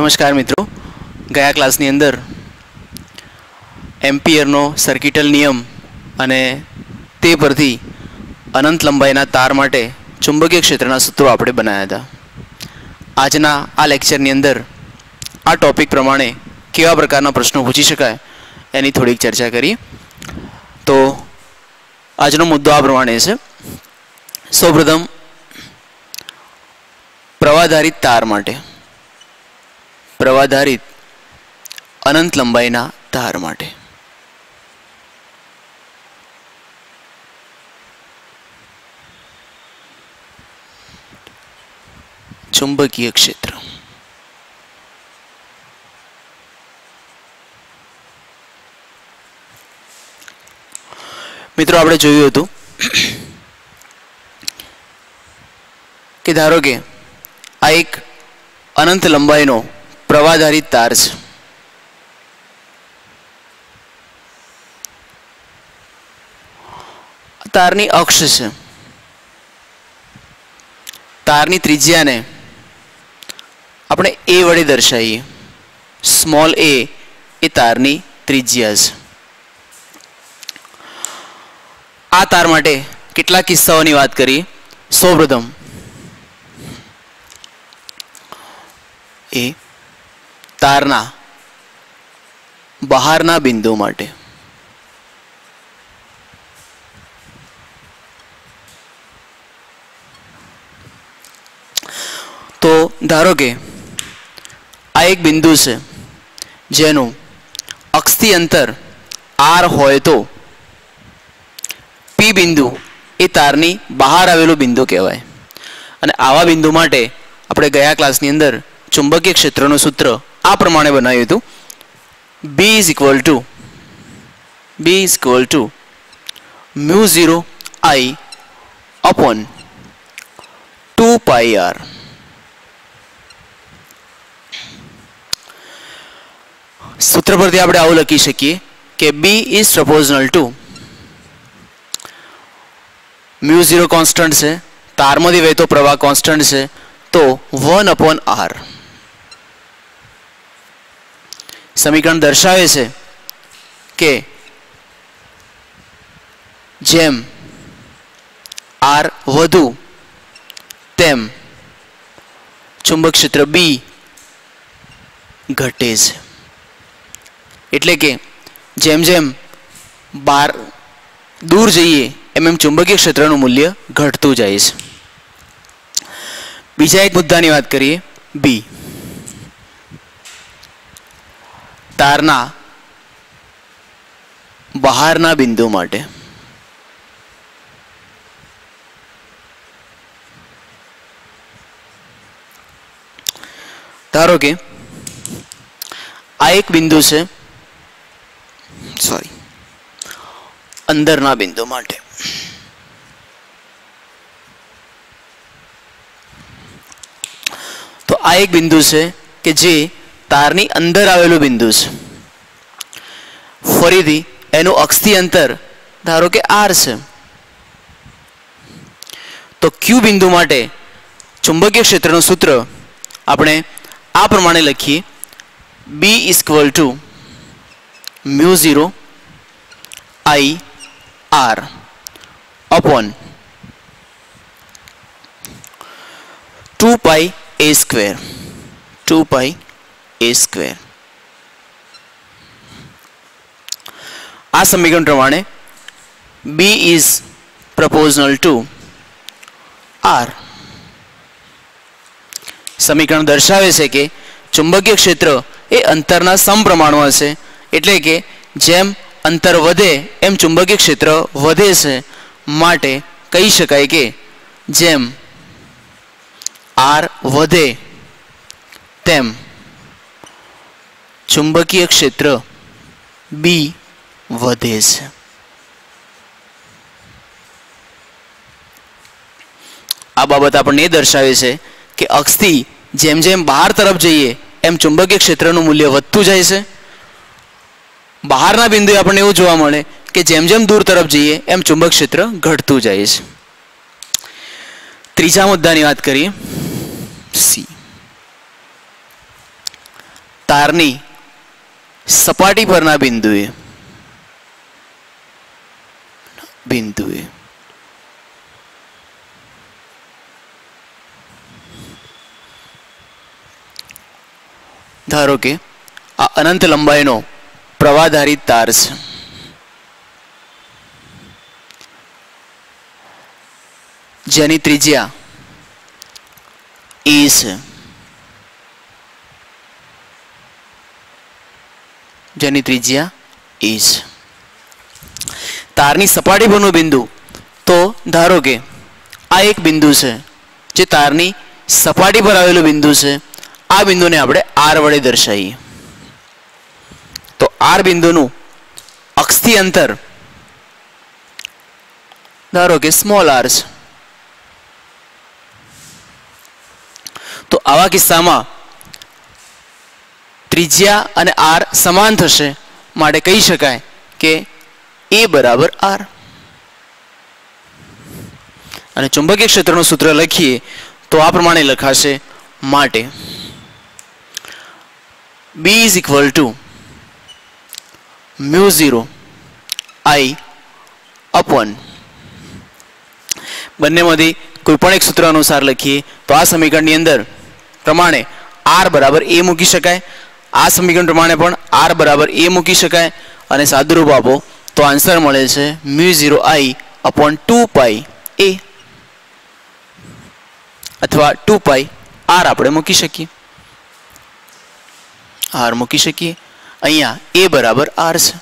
नमस्कार मित्रों, गया क्लासनी अंदर एम्पियरनो सर्किटल नियम अने ते परथी अनंत लंबाईना तार माटे चुंबकीय क्षेत्रना सूत्रों आपणे बनाव्या हता। आजना आ लेक्चरनी अंदर आ टॉपिक प्रमाणे केवा प्रकारना प्रश्नों पूछी शकाय एनी थोड़ीक चर्चा करीए। तो आजनो मुद्दो आ प्रमाणे छे। सौप्रथम प्रवाधारित तार माटे, प्रवाधारित अनंत लंबाईना तार माटे चुंबकीय क्षेत्र। मित्रों, आपणे जोयुं हतुं के धारो के आ एक अनंत लंबाईनो प्रवाधारित तार छे। तारनी अक्ष छे। तारनी त्रिज्या ने આપણે a વડે દર્શાવીએ। સ્મોલ a એ તારની ત્રિજ્યા છે। આ તાર માટે કેટલા કિસ્સાઓની વાત કરીએ। સૌપ્રથમ એ તારના બહારના બિંદુ માટે, તો ધારો કે आ एक बिंदु है जेनु अक्षी अंतर आर होय तो पी बिंदु ए तारनी बहार आवेलू बिंदु कहेवाय। अने आवा बिंदु माटे आपणे गया क्लासनी अंदर चुंबकीय क्षेत्रनुं सूत्र आ प्रमाणे बनाव्युं हतुं। B is equal to mu 0 I upon 2 pi R। सूत्र परथी आपणे आवुं लखी शकीए के B is proportional to mu 0 constant है, तारमांथी वहेतो प्रवाह कॉन्स्टंट है, तो 1 अपॉन R। समीकरण दर्शावे छे के जेम R वधु तेम चुंबक क्षेत्र B घटे छे। एटले के जेम जेम बार दूर जाइए एम एम चुंबकीय क्षेत्रनुं मूल्य घटतुं जाय छे। बीजा एक मुद्दानी वात करीए। बी तारना बहारना बिंदु माटे धारो के आ एक बिंदु है, सॉरी अंदरना बिंदु माटे। तो आ एक बिंदु है कि जे तारनी अंदर आवेलू बिंदु है। फरीथी एनु अक्षी अंतर धारो के R है, तो Q बिंदु माटे चुंबकीय क्षेत्रनुं सूत्र आपणे आ प्रमाणे लखीए। B is equal to mu 0 I R upon 2 pi A square, 2 pi A square. आ समीकरण प्रमाणे B is proportional to R। समीकरण दर्शावे छे के चुंबकीय क्षेत्र ए अंतरना समप्रमाणमां छे, एटले के जेम अंतर वधे एम चुंबकीय क्षेत्र वधे छे। माटे कही शकाय के जेम R वधे तेम चुंबकीय क्षेत्र B वधे छे। आ बाबत आपणे दर्शावे छे के अक्षथी जेम जेम बहार तरफ जईए एम चुंबकीय क्षेत्रनुं मूल्य वधतुं जाय छे। बहारना बिंदुए आपणे एवुं जोवा मळे के जेम जेम दूर तरफ जईए एम चुंबक क्षेत्र घटतुं जाय छे। ત્રીજા મુદ્દાની વાત કરીએ, સી। તારની સપાટી પરના બિંદુએ ધારો કે આ અનંત લંબાઈનો પ્રવાહધારિત તાર છે. જેની ત્રિજ્યા એ છે. જેની ત્રિજ્યા એ છે. તારની સપાટી પરનું બિંદુ, તો ધારો કે આ એક બિંદુ છે જે તારની સપાટી પર આવેલું બિંદુ છે. આ બિંદુને આપણે આર વડે દર્શાવીએ તો આર બિંદુનું અક્ષથી અંતર ધારો કે સ્મોલ આર છે. તો આવા કિસ્સામાં ત્રિજ્યા અને આર સમાન થશે, માટે કહી શકાય કે એ બરાબર આર. અને ચુંબકીય ક્ષેત્રનું સૂત્ર લખીએ તો આ પ્રમાણે લખાશે. માટે B is equal to μ0 I upon, બંનેમાંથી કોઈ પણ એક સૂત્ર અનુસાર લખીએ તો આ સમીકરણની અંદર પ્રમાણે r બરાબર a મૂકી શકાય. આ સમીકરણ પ્રમાણે પણ r બરાબર a મૂકી શકાય અને સાદુરૂપ આપો તો આન્સર મળે છે μ0 I upon 2 pi a અથવા 2 pi r આપણે મૂકી શકીએ. r મૂકી શકીએ. અહીંયા a બરાબર r છે.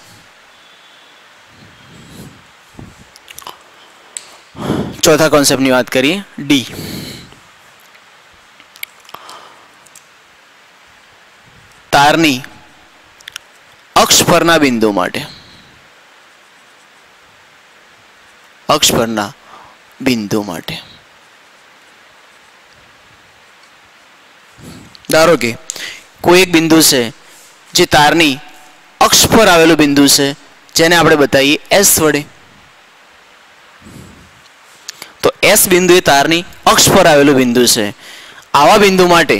ચોથા કોન્સેપ્ટની વાત કરીએ. ડી, તારની અક્ષ પરના બિંદુ માટે. અક્ષ પરના બિંદુ માટે ધારો કે કોઈ એક બિંદુ છે જે તારની અક્ષ પર આવેલું બિંદુ છે, જેને આપણે બતાવીએ S વડે. તો S બિંદુ એ તારની અક્ષ પર આવેલું બિંદુ છે. આવા બિંદુ માટે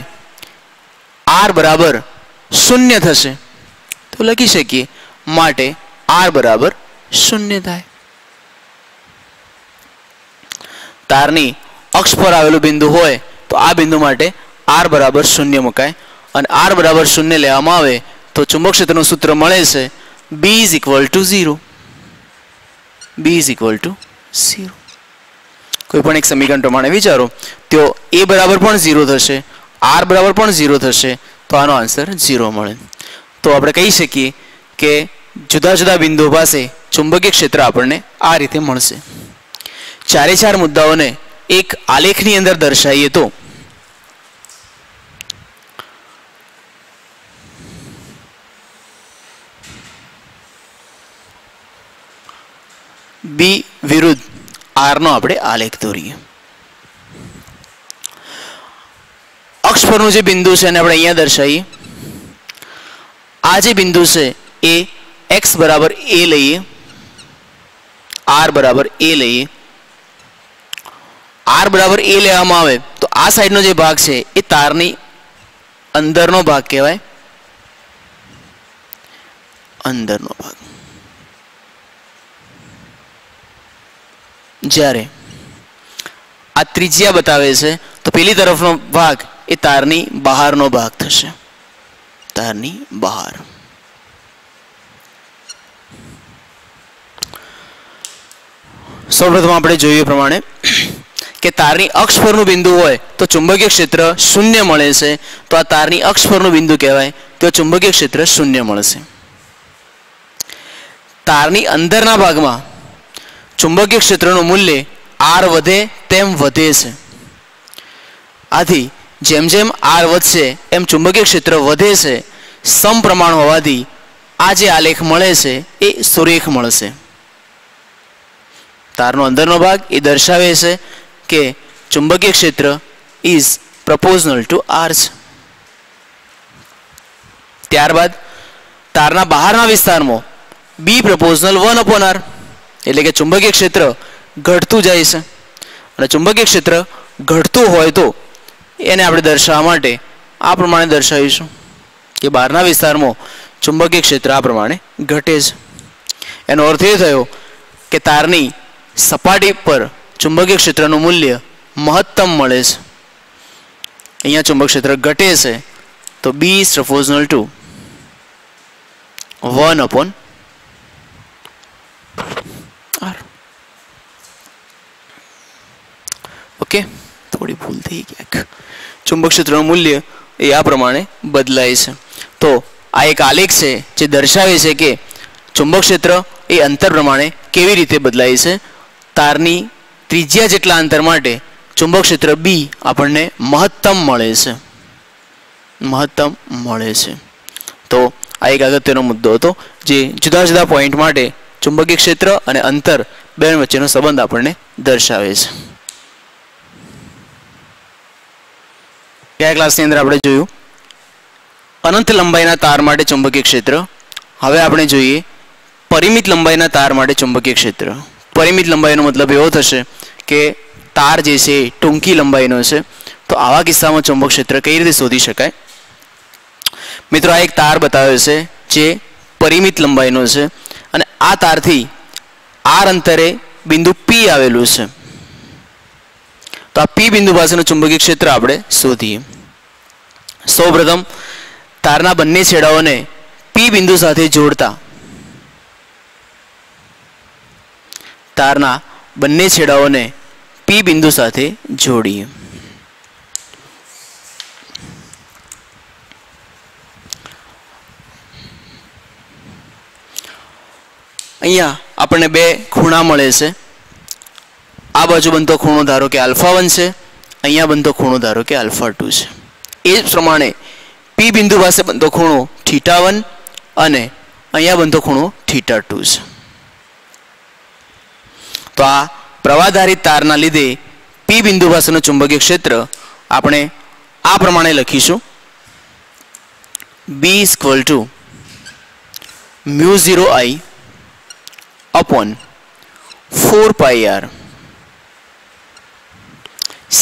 r બરાબર 0 થશે. તો લખી શકીએ માટે r બરાબર 0 થાય. તારની અક્ષ પર આવેલું બિંદુ હોય તો આ બિંદુ માટે r બરાબર 0 મુકાય અને r બરાબર 0 લેવામાં આવે તો ચુંબક ક્ષેત્રનું સૂત્ર મળે છે B is equal to 0. B is equal to 0. કોઈ પણ એક સમીકરણ પ્રમાણે વિચારો તો a બરાબર પણ 0 થશે, r બરાબર પણ 0 થશે, તો આનો આન્સર 0 મળે. તો આપણે કહી શકીએ કે જુદા જુદા બિંદુઓ પાસે ચુંબકીય ક્ષેત્ર આપણને આ રીતે મળશે. ચારે ચાર મુદ્દાઓને એક આલેખની અંદર દર્શાવીએ તો B વિરુદ્ધ R નો આપણે આલેખ દોરીએ. અક્ષ પરનું જે બિંદુ છે એને આપણે અહીંયા દર્શાવીએ. આ જે બિંદુ છે એ x બરાબર a લઈએ, r બરાબર a લઈએ. r બરાબર a લેવામાં આવે તો આ સાઈડનો જે ભાગ છે એ તારની અંદરનો ભાગ કહેવાય. અંદરનો ભાગ. જ્યારે આ ત્રિજ્યા બતાવે છે તો પેલી તરફનો ભાગ એ તારની બહારનો ભાગ થશે. તારની બહાર. સૌપ્રથમ આપણે જોઈએ પ્રમાણે કે તારની અક્ષ પરનું બિંદુ હોય તો ચુંબકીય ક્ષેત્ર 0 મળે છે. તો આ તારની અક્ષ પરનું બિંદુ કહેવાય તો ચુંબકીય ક્ષેત્ર 0 મળશે. તારની અંદરના ભાગમાં ચુંબકીય ક્ષેત્રનું મૂલ્ય r વધે તેમ વધે છે. આથી જેમ જેમ r વધશે એમ ચુંબકીય ક્ષેત્ર વધે છે. સમપ્રમાણ હોવાથી આ જે આલેખ મળે છે એ સુરેખ મળશે. તારનો અંદરનો ભાગ એ દર્શાવે છે કે ચુંબકીય ક્ષેત્ર ઇઝ પ્રપોઝનલ ટુ r છે. ત્યારબાદ તારના બહારના વિસ્તારમાં b પ્રપોઝનલ 1/r, એટલે કે ચુંબકીય ક્ષેત્ર ઘટતું જાય છે. અને ચુંબકીય ક્ષેત્ર ઘટતું હોય તો એને આપણે દર્શાવવા માટે આ પ્રમાણે દર્શાવીશું કે બહારના વિસ્તારમાં ચુંબકીય ક્ષેત્ર આ પ્રમાણે ઘટે છે. એનો અર્થ એ થયો કે તારની સપાટી પર ચુંબકીય ક્ષેત્રનું મૂલ્ય મહત્તમ મળે છે. અહીંયા ચુંબક ક્ષેત્ર ઘટે છે તો B is proportional to 1/r. Okay, થોડી ભૂલ થઈ ક્યાંક. ચુંબક ક્ષેત્રનું મૂલ્ય એ આ પ્રમાણે બદલાય છે. તો આ એક આલેખ છે જે દર્શાવે છે કે ચુંબક ક્ષેત્ર એ અંતર પ્રમાણે કેવી રીતે બદલાય છે. તારની ત્રિજ્યા જેટલા અંતર માટે ચુંબક ક્ષેત્ર B આપણને મહત્તમ મળે છે. તો આ એક અગત્યનો મુદ્દો હતો જે જુદા જુદા પોઈન્ટ માટે ચુંબકીય ક્ષેત્ર અને અંતર બે વચ્ચેનો સંબંધ આપણને દર્શાવે છે. ગયા ક્લાસની અંદર આપણે જોયું અનંત લંબાઈના તાર માટે ચુંબકીય ક્ષેત્ર. હવે આપણે જોઈએ પરિમિત લંબાઈના તાર માટે ચુંબકીય ક્ષેત્ર. પરિમિત લંબાઈનો મતલબ એવો થશે કે તાર જે છે એ ટૂંકી લંબાઈનો છે. તો આવા કિસ્સામાં ચુંબક ક્ષેત્ર કઈ રીતે શોધી શકાય? મિત્રો, આ એક તાર બતાવ્યો છે જે પરિમિત લંબાઈનો છે અને આ તારથી r અંતરે બિંદુ P આવેલું છે. તો આ P બિંદુ પાસેનું ચુંબકીય ક્ષેત્ર આપણે શોધીએ. સૌપ્રથમ તારના બંને છેડાઓને P બિંદુ સાથે જોડતા તારના બંને છેડાઓને P બિંદુ સાથે જોડીએ. અહીંયા આપણને બે ખૂણા મળે છે. આ બાજુ બનતો ખૂણો ધારો કે α1 છે, અહીંયા બનતો ખૂણો ધારો કે α2 છે. એ જ પ્રમાણે P બિંદુ પાસે બનતો ખૂણો θ1 અને અહીંયા બનતો ખૂણો θ2 છે. તો આ પ્રવાહધારિત તારના લીધે P બિંદુ પાસેનું ચુંબકીય ક્ષેત્ર આપણે આ પ્રમાણે લખીશું: B = μ0I upon 4πr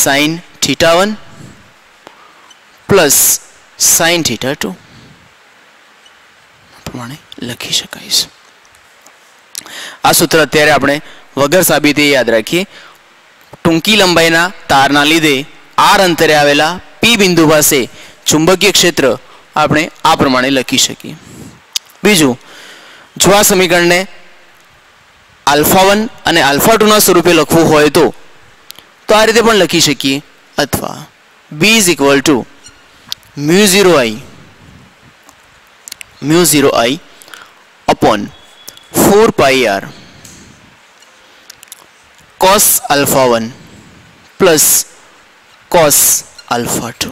sin θ1 plus sin θ2 પ્રમાણે લખી શકાય છે. આ સૂત્ર અત્યારે આપણે વગર સાબિતી યાદ રાખીએ. ટૂંકી લંબાઈના તારના લીધે r અંતરે આવેલા P બિંદુ પાસે ચુંબકીય ક્ષેત્ર આપણે આ પ્રમાણે લખી શકીએ. બીજું, જો આ સમીકરણને α1 અને α2 ના સ્વરૂપે લખવું હોય તો આ રીતે પણ લખી શકીએ, અથવા B = μ0I upon 4πr cos α1 plus cos α2.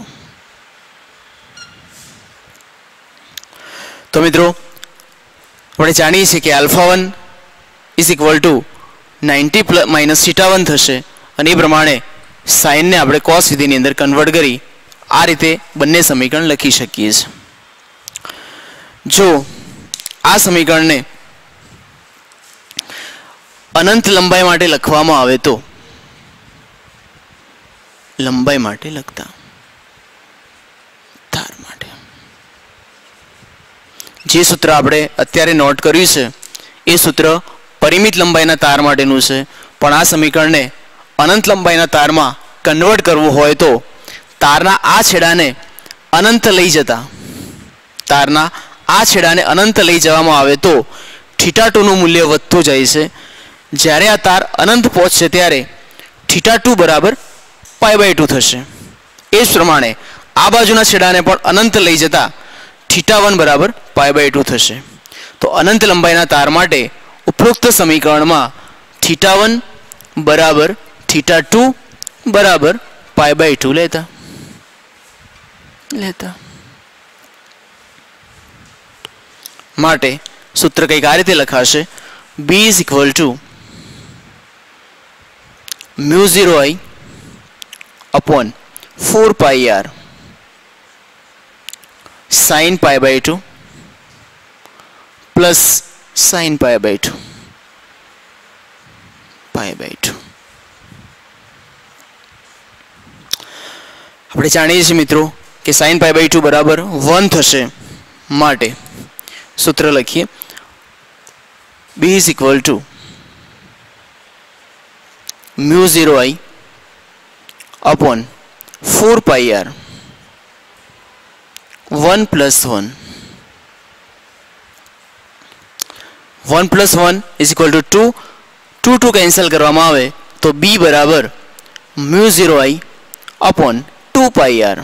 તો મિત્રો, આપણે જાણીએ છીએ કે α1 = 90 - θ1 થશે અને એ પ્રમાણે સાઇનને આપણે cos વિધિની અંદર કન્વર્ટ કરી આ રીતે બંને સમીકરણ લખી શકીએ છીએ. જો આ સમીકરણને અનંત લંબાઈ માટે લખવામાં આવે તો લંબાઈ માટે લખતા તાર માટે જે સૂત્ર આપણે અત્યારે નોટ કર્યું છે એ સૂત્ર પરિમિત લંબાઈના તાર માટેનું છે. પણ આ સમીકરણને અનંત લંબાઈના તારમાં કન્વર્ટ કરવું હોય તો તારના આ છેડાને અનંત લઈ જવામાં આવે તો θ2 નું મૂલ્ય વધતું જાય છે. જ્યારે આ તાર અનંત પહોંચશે ત્યારે θ2 = π/2 થશે. એ જ પ્રમાણે આ બાજુના છેડાને પણ અનંત લઈ જતા θ1 = π/2 થશે. તો અનંત લંબાઈના તાર માટે ઉપરોક્ત સમીકરણમાં θ1 = θ2 = π/2 લેતા માટે સૂત્ર કંઈક આ રીતે લખાશે: B = μ0I upon 4πr sin π/2 plus sin π/2 આપણે જાણીએ છીએ મિત્રો કે sin π/2 = 1 થશે માટે સૂત્ર લખીએ. B is equal to mu 0 I upon 4 pi r 1 plus 1. 1 plus 1 is equal to 2. 2 cancel કરવામાં આવે તો B બરાબર mu 0 I upon 2 pi r.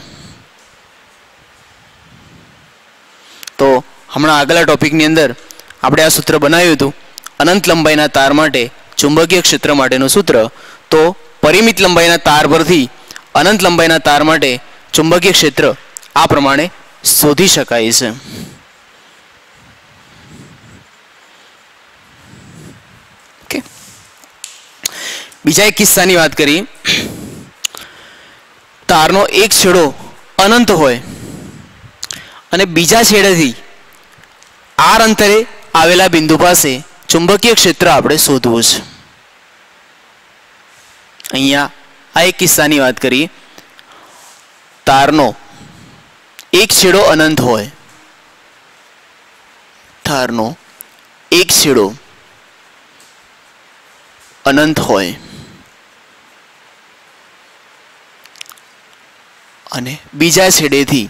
તો હમણાં આગલા ટોપિકની અંદર આપણે આ સૂત્ર બનાવ્યું હતું અનંત લંબાઈના તાર માટે ચુંબકીય ક્ષેત્ર માટેનું સૂત્ર. તો પરિમિત લંબાઈના તાર પરથી અનંત લંબાઈના તાર માટે ચુંબકીય ક્ષેત્ર આ પ્રમાણે શોધી શકાય છે. ઓકે, બીજા એક કિસ્સાની વાત કરીએ. તારનો એક છેડો અનંત હોય અને બીજા છેડેથી r અંતરે આવેલા બિંદુ પાસે ચુંબકીય ક્ષેત્ર આપણે શોધવું છે. અહીંયા આ એક કિસ્સાની વાત કરીએ. તારનો એક છેડો અનંત હોય, તારનો એક છેડો અનંત હોય અને બીજા છેડેથી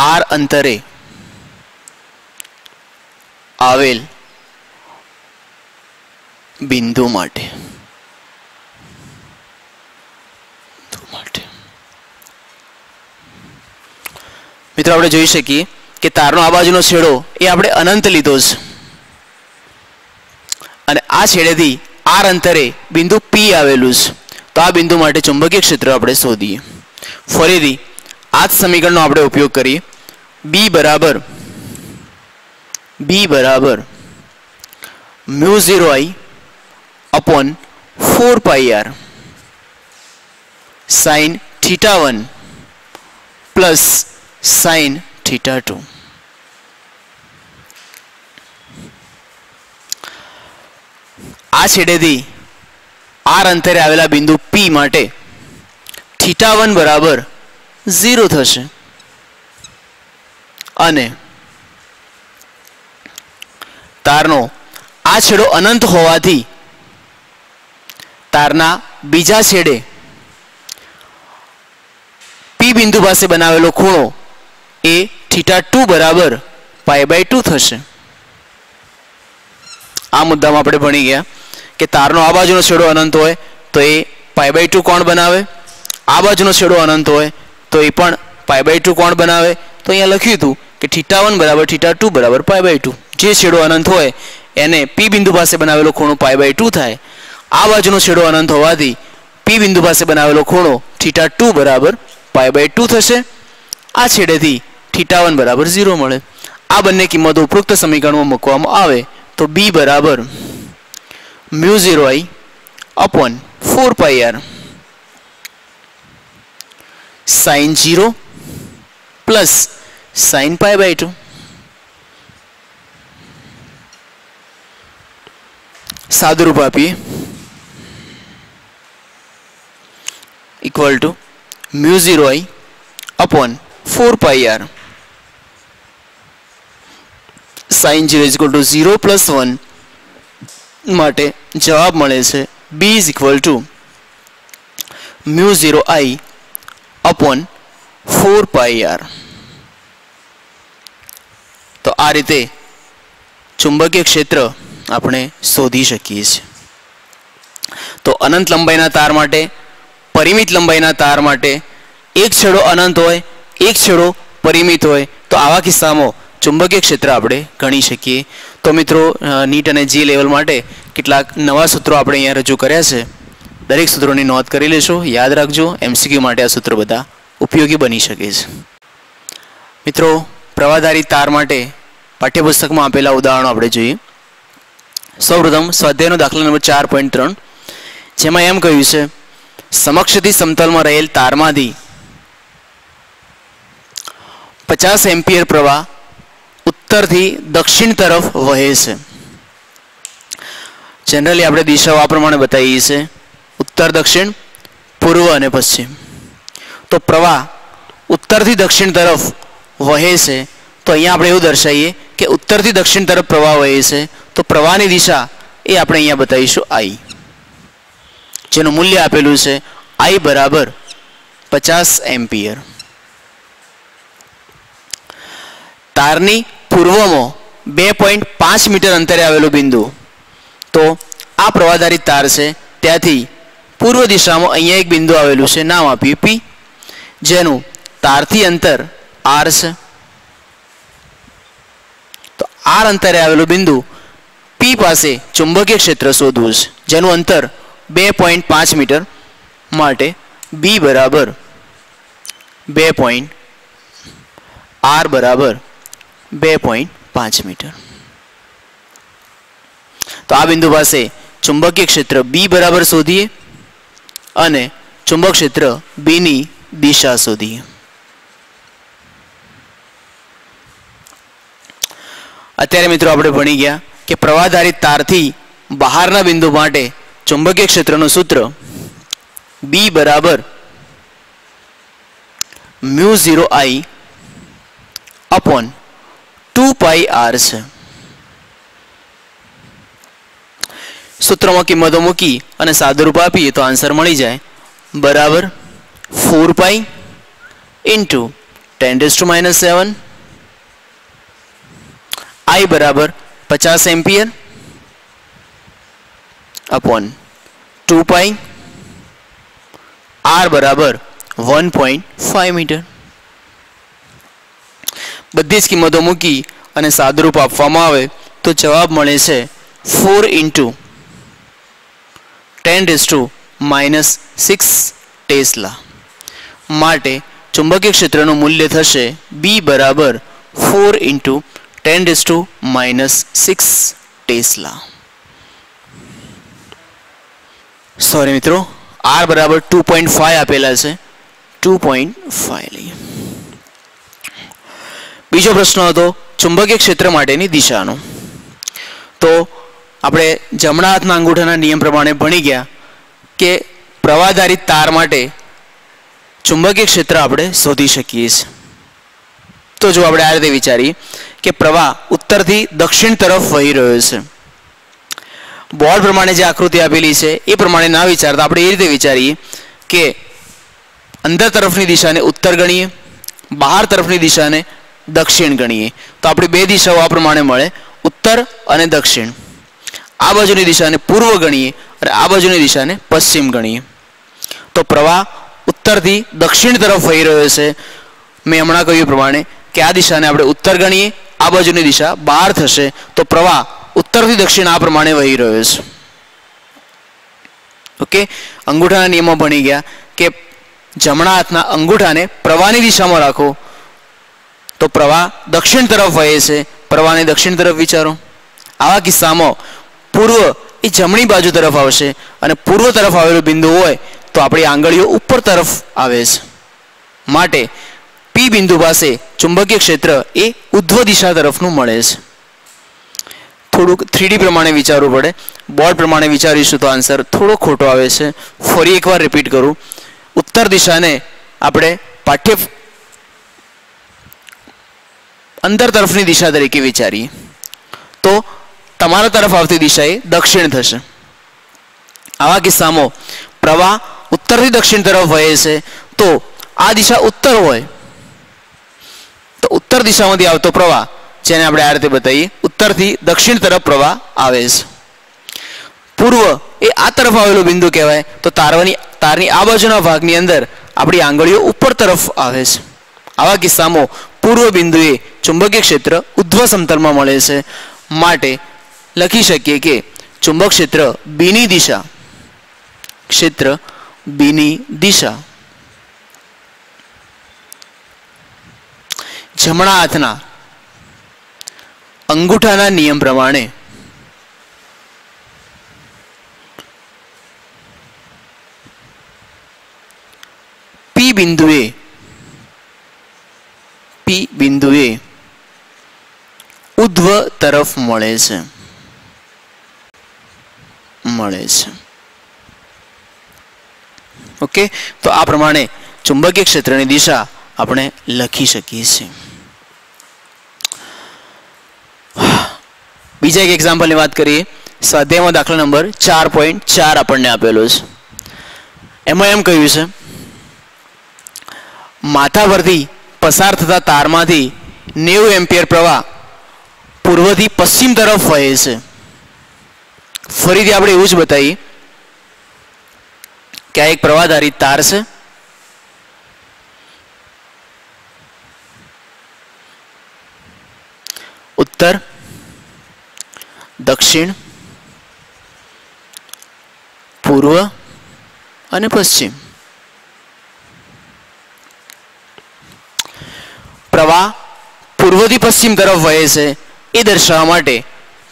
r અંતરે આવેલ બિંદુ માટે મિત્રો આપણે જોઈ શકીએ કે તારનો આ બાજુનો છેડો એ આપણે અનંત લીધો છે અને આ છેડેથી r અંતરે બિંદુ P આવેલું છે. તો આ બિંદુ માટે ચુંબકીય ક્ષેત્ર આપણે શોધીએ. ફરીથી આ જ સમીકરણનો આપણે ઉપયોગ કરીએ. B બરાબર mu 0 I upon 4 pi r sin theta 1 plus sin theta 2. આ છેડેથી r અંતરે આવેલા બિંદુ P માટે theta 1 બરાબર 0 થશે અને તારનો આ છેડો અનંત હોવાથી તારના બીજા છેડે P બિંદુ પાસે બનાવેલો ખૂણો એ theta 2 બરાબર pi/2 થશે. આ મુદ્દામાં આપણે ભણી ગયા કે તારનો આ બાજુનો છેડો અનંત હોય તો એ pi/2 કોણ બનાવે, આ બાજુનો છેડો અનંત હોય તો એ પણ pi/2 કોણ બનાવે. તો અહીંયા લખ્યું હતું કે theta 1 બરાબર theta 2 બરાબર pi/2. જે છેડો અનંત હોય એને P બિંદુ પાસે બનાવેલો ખૂણો pi/2 થાય. આ બાજુનો છેડો અનંત હોવાથી P બિંદુ પાસે બનાવેલો ખૂણો theta 2 બરાબર pi/2 થશે. આ છેડેથી theta 1 બરાબર 0 મળે. આ બંને કિંમતો ઉપરોક્ત સમીકરણમાં મૂકવામાં આવે તો B બરાબર mu 0 I upon 4 pi r sin 0 plus sin pi/2. સાદું રૂપ આપીએ equal to mu 0 I upon 4 pi r sin 0 is equal to 0 plus 1 માટે જવાબ મળે છે B is equal to mu 0 I upon 4 pi r. તો આ રીતે ચુંબકીય ક્ષેત્ર આપણે શોધી શકીએ છીએ. તો અનંત લંબાઈના તાર માટે, પરિમિત લંબાઈના તાર માટે એક છેડો અનંત હોય, એક છેડો પરિમિત હોય તો આવા કિસ્સામાં ચુંબકીય ક્ષેત્ર આપણે ગણી શકીએ. તો મિત્રો નીટ અને જી લેવલ માટે કેટલાક નવા સૂત્રો આપણે અહીંયા રજૂ કર્યા છે. દરેક સૂત્રોની નોંધ કરી લેશો, યાદ રાખજો. MCQ માટે આ સૂત્રો બધા ઉપયોગી બની શકે છે. મિત્રો પ્રવાહધારી તાર માટે પાઠ્યપુસ્તકમાં આપેલા ઉદાહરણો આપણે જોઈએ. સૌપ્રથમ સ્વાધ્યાયનો દાખલા નંબર 4.3 જેમાં એમ કહ્યું છે સમક્ષથી સમતલમાં રહેલ તારમાંથી 50 એમ્પિયર પ્રવાહ ઉત્તરથી દક્ષિણ તરફ વહે છે. જનરલી આપણે દિશાઓ આ પ્રમાણે બતાવીએ છીએ ઉત્તર, દક્ષિણ, પૂર્વ અને પશ્ચિમ. તો પ્રવાહ उत्तरથી દક્ષિણ તરફ વહે છે તો અહીંયા આપણે એવું દર્શાવીએ કે ઉત્તરથી દક્ષિણ તરફ પ્રવાહ વહે છે તો પ્રવાહની દિશા એ આપણે અહીંયા બતાવીશું I, જેનું મૂલ્ય આપેલું છે I બરાબર 50 એમ્પિયર. તારની પૂર્વમાં 2.5 મીટર અંતરે આવેલું બિંદુ, તો આ પ્રવાહધારિત તાર છે ત્યાંથી પૂર્વ દિશામાં અહીંયા એક બિંદુ આવેલું છે, નામ આપ્યું P, જેનું તારથી અંતર R છે. તો R અંતરે આવેલું બિંદુ P પાસે ચુંબકીય ક્ષેત્ર શોધવું છે, જેનું અંતર 2.5 મીટર, માટે B બરાબર 2. R બરાબર 2.5 મીટર. તો આ બિંદુ પાસે ચુંબકીય ક્ષેત્ર B બરાબર શોધીએ અને ચુંબક ક્ષેત્ર B ની દિશા શોધીએ. અત્યારે મિત્રો આપણે ભણી ગયા કે પ્રવાહધારિત તારથી બહારના બિંદુ માટે ચુંબકીય ક્ષેત્રનું સૂત્ર B બરાબર μ0I upon 2 pi R છે. સૂત્રમાં કિંમતો મૂકી અને સાદુરૂપ આપીએ તો આન્સર મળી જાય બરાબર 4 pi into 10⁻⁷ I બરાબર 50 એમ્પિયર upon 2 pi R બરાબર 1.5 મીટર. બધી જ કિંમતો મૂકી અને સાદુરૂપ આપવામાં આવે તો જવાબ મળે છે 4 into 10⁻⁶ ટેસ્લા. માટે ચુંબકીય ક્ષેત્રનું મૂલ્ય થશે B બરાબર 4 into 10⁻⁶ ટેસ્લા. સોરી મિત્રો, R બરાબર 2.5 આપેલા છે, 2.5 લઈએ. બીજો પ્રશ્ન હતો ચુંબકીય ક્ષેત્ર માટેની દિશાનો. તો આપણે જમણા હાથના અંગૂઠાના નિયમ પ્રમાણે ભણી ગયા કે પ્રવાહધારિત તાર માટે ચુંબકીય ક્ષેત્ર આપણે શોધી શકીએ છીએ. તો જો આપણે આ રીતે વિચારીએ કે પ્રવાહ ઉત્તરથી દક્ષિણ તરફ વહી રહ્યો છે. બોર્ડ પ્રમાણે જે આકૃતિ આપેલી છે એ પ્રમાણે ના વિચારતા આપણે એ રીતે વિચારીએ કે અંદર તરફની દિશાને ઉત્તર ગણીએ, બહાર તરફની દિશાને દક્ષિણ ગણીએ. તો આપણી બે દિશાઓ આ પ્રમાણે મળે, ઉત્તર અને દક્ષિણ. આ બાજુની દિશાને પૂર્વ ગણીએ અને આ બાજુની દિશાને પશ્ચિમ ગણીએ. તો પ્રવાહ ઉત્તરથી દક્ષિણ તરફ વહી રહ્યો છે. મેં હમણાં કહ્યું પ્રમાણે કે આ દિશાને આપણે ઉત્તર ગણીએ, આ બાજુની દિશા બહાર થશે, તો પ્રવાહ ઉત્તરથી દક્ષિણ આ પ્રમાણે વહી રહ્યો છે. ઓકે, અંગૂઠાના નિયમો ભણી ગયા કે જમણા હાથના અંગૂઠાને પ્રવાહની દિશામાં રાખો તો પ્રવાહ દક્ષિણ તરફ વહે છે, પ્રવાહને દક્ષિણ તરફ વિચારો. આવા કિસ્સામાં પૂર્વ એ જમણી બાજુ તરફ આવશે અને પૂર્વ તરફ આવેલું બિંદુ હોય તો આપણી આંગળીઓ ઉપર તરફ આવે છે. માટે P બિંદુ પાસે ચુંબકીય ક્ષેત્ર એ ઉધ્વ દિશા તરફનું મળે છે. થોડુંક 3D પ્રમાણે વિચારવું પડે, બોર્ડ પ્રમાણે વિચારીશું તો આન્સર થોડો ખોટો આવે છે. ફરી એકવાર રિપીટ કરું, ઉત્તર દિશાને આપણે પાઠ્ય અંદર તરફની દિશા તરીકે વિચારીએ તો તમારા તરફ આવતી દિશા એ દક્ષિણ થશે. આવા કિસ્સામાં પ્રવાહ ઉત્તરથી દક્ષિણ તરફ વહે છે તો આ દિશા ઉત્તર હોય તો ઉત્તર દિશામાંથી આવતો પ્રવાહ, જેને આપણે આ રીતે બતાવીએ, ઉત્તરથી દક્ષિણ તરફ પ્રવાહ આવે છે. પૂર્વ એ આ તરફ આવેલું બિંદુ કહેવાય તો તારની આ બાજુના ભાગની અંદર આપણી આંગળીઓ ઉપર તરફ આવે છે. આવા કિસ્સામાં પૂર્વ બિંદુએ ચુંબકીય ક્ષેત્ર ઉધ્વ સમતલમાં મળે છે. માટે લખી શકીએ કે ચુંબક ક્ષેત્ર બીની દિશા જમણા હાથના અંગૂઠાના નિયમ પ્રમાણે P બિંદુએ ઉધ્વ તરફ મળે છે. ઓકે, તો આ પ્રમાણે ચુંબકીય ક્ષેત્રની દિશા આપણે લખી શકીએ છીએ. બીજા એક એક્ઝામ્પલની વાત કરીએ. સ્વાધ્યાયમાં દાખલા નંબર 4.4 આપણને આપેલો છે. એમાં એમ કહ્યું છે માથા પરથી પસાર થતા તારમાંથી 90 એમ્પિયર પ્રવાહ પૂર્વથી પશ્ચિમ તરફ વહે છે. ફરીથી આપણે એવું જ બતાવીએ કે આ એક પ્રવાહધારી તાર છે. ઉત્તર, દક્ષિણ, પૂર્વ અને પશ્ચિમ. પ્રવાહ પૂર્વથી પશ્ચિમ તરફ વહે છે એ દર્શાવવા માટે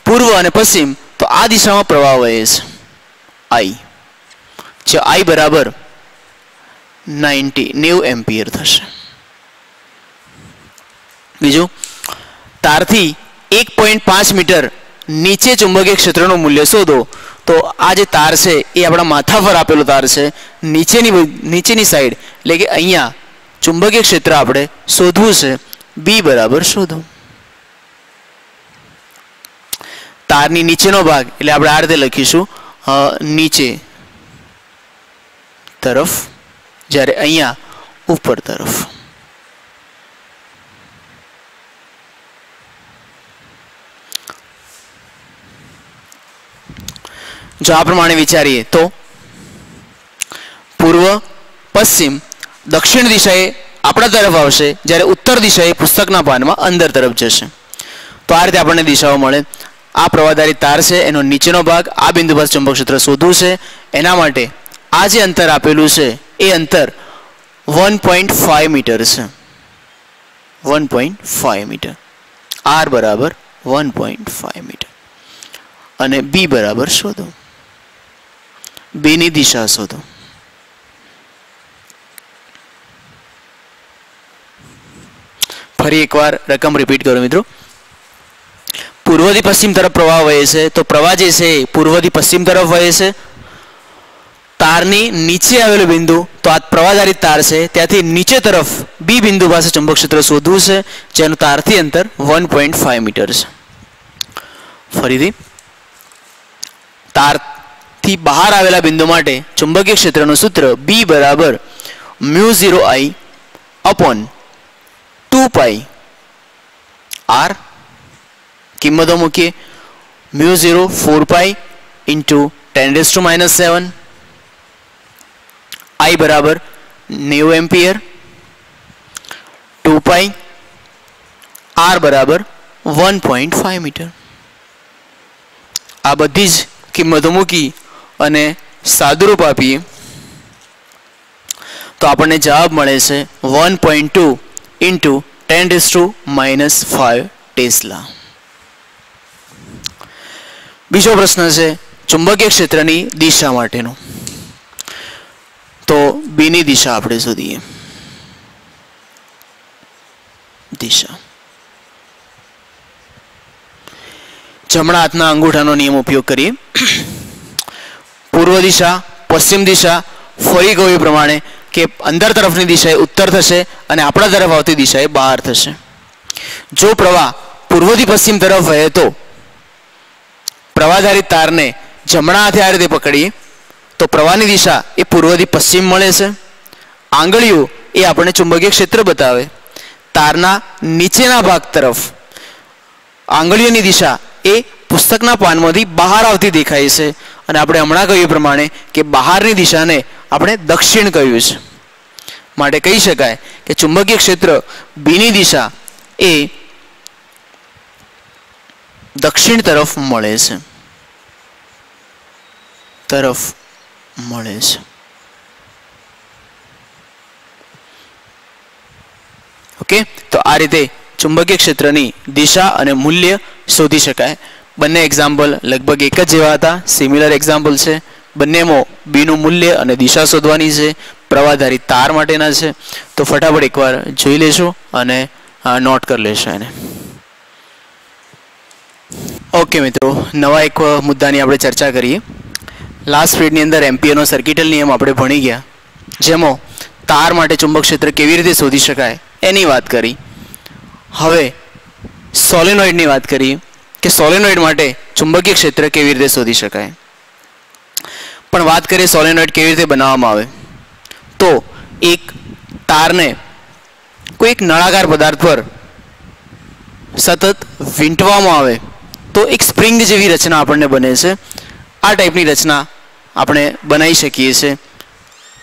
પૂર્વ અને પશ્ચિમ તો આ દિશામાં પ્રવાહ વહે છે I, જે I બરાબર 90 એમ્પિયર થશે. બીજું, તારથી 1.5 મીટર નીચે ચુંબકીય ક્ષેત્રનું મૂલ્ય શોધો. તો આ જે તાર છે એ આપણા માથા પર આપેલો તાર છે. નીચેની સાઈડ એટલે કે અહીંયા ચુંબકીય ક્ષેત્ર આપણે શોધવું છે. B બરાબર શોધો. તારની નીચેનો ભાગ એટલે આપણે આ રીતે લખીશું નીચે તરફ, જ્યારે અહીંયા ઉપર તરફ. જો આ પ્રમાણે વિચારીએ તો પૂર્વ, પશ્ચિમ, દક્ષિણ દિશાએ આપણા તરફ આવશે, જ્યારે ઉત્તર દિશાએ પુસ્તકના પાનમાં અંદર તરફ જશે. તો આ રીતે આપણને દિશાઓ મળે. આ પ્રવાહધારી તાર છે, એનો નીચેનો ભાગ આ બિંદુ પર ચુંબક ક્ષેત્ર શોધવું છે. એના માટે આ જે અંતર આપેલું છે એ અંતર 1.5 મીટર છે. 1.5 મીટર. R બરાબર 1.5 મીટર. અને B બરાબર શોધો. B ની દિશા શોધો. ફરી એકવાર રકમ રિપીટ કરો મિત્રો. પૂર્વથી પશ્ચિમ તરફ પ્રવાહ વહે છે, તો પ્રવાહ જે છે એ પૂર્વથી પશ્ચિમ તરફ વહે છે. તારની નીચે આવેલું બિંદુ, તો આ પ્રવાહધારી તાર છે, ત્યાંથી નીચે તરફ B બિંદુ પાસે ચુંબક ક્ષેત્ર શોધવું છે, જેનું તારથી અંતર 1.5 મીટર છે. ફરીથી, તારથી બહાર આવેલા બિંદુ માટે ચુંબકીય ક્ષેત્રનું સૂત્ર B બરાબર μ0I અપોન 2 R. કિંમતો મૂકીએ. μ0 4 ઇન્ટુ 10⁻⁷. I બરાબર 90 એમ્પિયર. 2 R બરાબર 1.5 મીટર. આ બધી જ કિંમતો મૂકી અને સાદુરૂપ આપીએ તો આપણને જવાબ મળે છે 1.2 ઇન્ટુ 10⁻⁵ ટેસ્લા. બીજો પ્રશ્ન છે ચુંબકીય ક્ષેત્રની દિશા માટેનો. તો B ની દિશા આપણે શોધીએ. દિશા જમણા હાથના અંગૂઠાનો નિયમ ઉપયોગ કરીએ. પૂર્વ દિશા, પશ્ચિમ દિશા, ફરી કહ્યું એ પ્રમાણે કે અંદર તરફની દિશા એ ઉત્તર થશે અને આપણા તરફ આવતી દિશા એ બહાર થશે. જો પ્રવાહ પૂર્વથી પશ્ચિમ તરફ વહે તો પ્રવાહધારી તારને જમણા હાથે આ રીતે પકડીએ તો પ્રવાહની દિશા એ પૂર્વથી પશ્ચિમ મળે છે. આંગળીઓ એ આપણને ચુંબકીય ક્ષેત્ર બતાવે. તારના નીચેના ભાગ તરફ આંગળીઓની દિશા એ પુસ્તકના પાનમાંથી બહાર આવતી દેખાય છે અને આપણે હમણાં કહ્યું પ્રમાણે કે બહારની દિશાને આપણે દક્ષિણ કહ્યું છે. માટે કહી શકાય કે ચુંબકીય ક્ષેત્ર B ની દિશા એ દક્ષિણ તરફ મળે છે. ઓકે, તો આ રીતે ચુંબકીય ક્ષેત્રની દિશા અને મૂલ્ય શોધી શકાય. બંને એક્ઝામ્પલ લગભગ એક જ જેવા હતા, સિમિલર એક્ઝામ્પલ છે. બંનેમાં બીનું મૂલ્ય અને દિશા શોધવાની છે, પ્રવાહધારી તાર માટેના છે. તો ફટાફટ એકવાર જોઈ લેશો અને નોટ કરી લેશો એને. ઓકે મિત્રો, નવા એક મુદ્દાની આપણે ચર્ચા કરીએ. લાસ્ટ પીરિયડની અંદર એમ્પિયરનો સર્કિટલ નિયમ આપણે ભણી ગયા, જેમાં तार माटे चुंबक क्षेत्र केवी रीते शोधी शकाय एनी वात करी। हवे सोलेनोइडनी वात करीए कि सोलेनोइड माटे चुंबकीय क्षेत्र केवी रीते शोधी शकाय। पण वात करीए सोलेनोइड केवी रीते बनाववामां आवे तो एक तारने कोई एक नळाकार पदार्थ पर सतत वींटवामां आवे तो एक स्प्रिंग जेवी रचना आपणे बने छे। आ टाइपनी रचना આપણે બનાવી શકીએ છીએ।